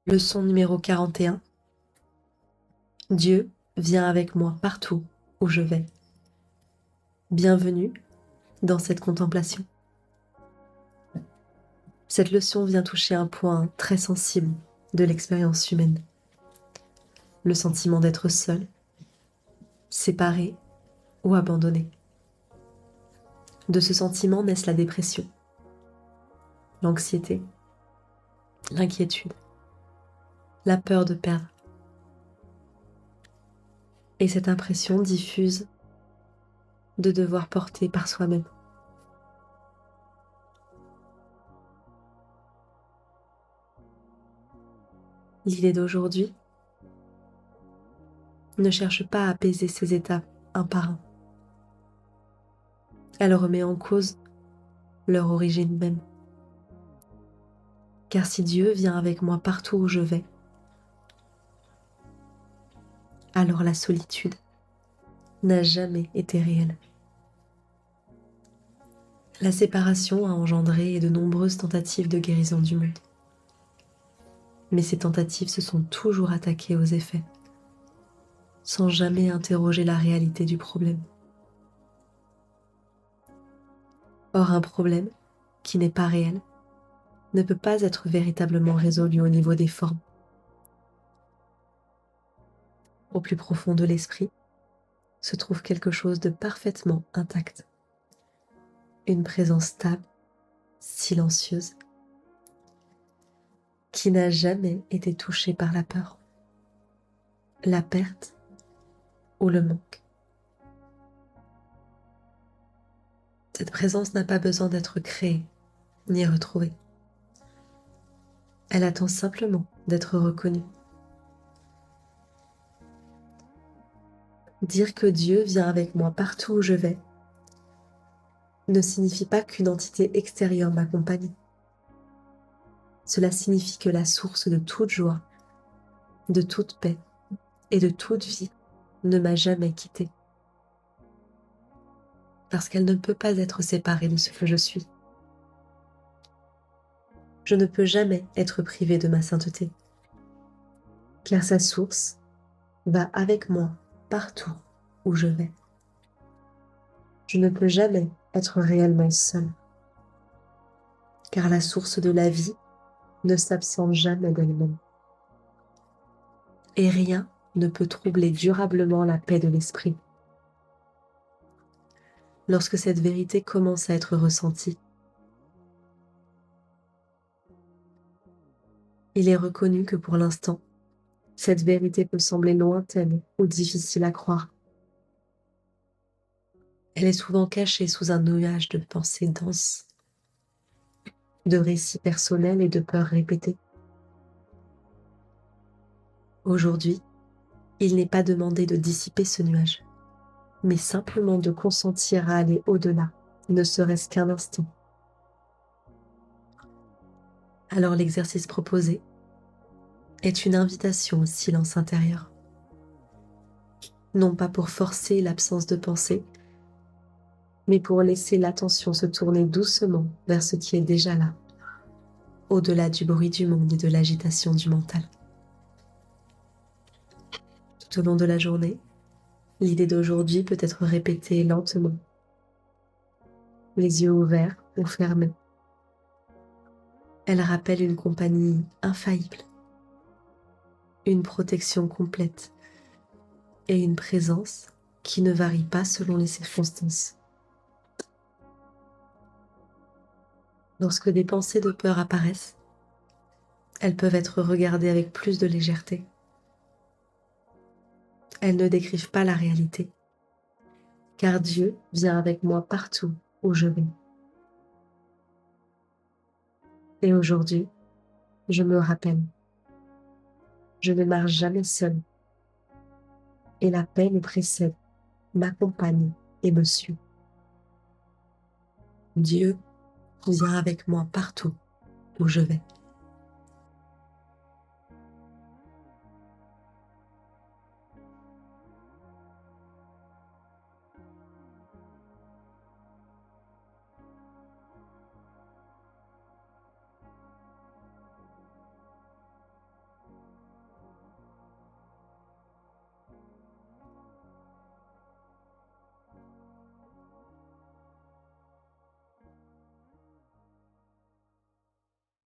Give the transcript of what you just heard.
Leçon numéro 41. Dieu vient avec moi partout où je vais. Bienvenue dans cette contemplation. Cette leçon vient toucher un point très sensible de l'expérience humaine. Le sentiment d'être seul, séparé ou abandonné. De ce sentiment naissent la dépression, l'anxiété, l'inquiétude, la peur de perdre. Et cette impression diffuse de devoir porter par soi-même. L'idée d'aujourd'hui ne cherche pas à apaiser ces états un par un. Elle remet en cause leur origine même. Car si Dieu vient avec moi partout où je vais, alors la solitude n'a jamais été réelle. La séparation a engendré de nombreuses tentatives de guérison du monde. Mais ces tentatives se sont toujours attaquées aux effets, sans jamais interroger la réalité du problème. Or, un problème qui n'est pas réel ne peut pas être véritablement résolu au niveau des formes. Au plus profond de l'esprit se trouve quelque chose de parfaitement intact. Une présence stable, silencieuse, qui n'a jamais été touchée par la peur, la perte ou le manque. Cette présence n'a pas besoin d'être créée ni retrouvée. Elle attend simplement d'être reconnue. Dire que Dieu vient avec moi partout où je vais ne signifie pas qu'une entité extérieure m'accompagne. Cela signifie que la source de toute joie, de toute paix et de toute vie ne m'a jamais quittée. Parce qu'elle ne peut pas être séparée de ce que je suis. Je ne peux jamais être privé de ma sainteté, car sa source va avec moi partout où je vais. Je ne peux jamais être réellement seul, car la source de la vie ne s'absente jamais d'elle-même. Et rien ne peut troubler durablement la paix de l'esprit. Lorsque cette vérité commence à être ressentie, il est reconnu que pour l'instant, cette vérité peut sembler lointaine ou difficile à croire. Elle est souvent cachée sous un nuage de pensées denses, de récits personnels et de peurs répétées. Aujourd'hui, il n'est pas demandé de dissiper ce nuage, mais simplement de consentir à aller au-delà, ne serait-ce qu'un instant. Alors l'exercice proposé est une invitation au silence intérieur. Non pas pour forcer l'absence de pensée, mais pour laisser l'attention se tourner doucement vers ce qui est déjà là, au-delà du bruit du monde et de l'agitation du mental. Tout au long de la journée, l'idée d'aujourd'hui peut être répétée lentement, les yeux ouverts ou fermés. Elle rappelle une compagnie infaillible, une protection complète et une présence qui ne varie pas selon les circonstances. Lorsque des pensées de peur apparaissent, elles peuvent être regardées avec plus de légèreté. Elles ne décrivent pas la réalité, car Dieu vient avec moi partout où je vais. Et aujourd'hui, je me rappelle, je ne marche jamais seule, et la paix me précède, m'accompagne et me suit. Dieu vient avec moi partout où je vais.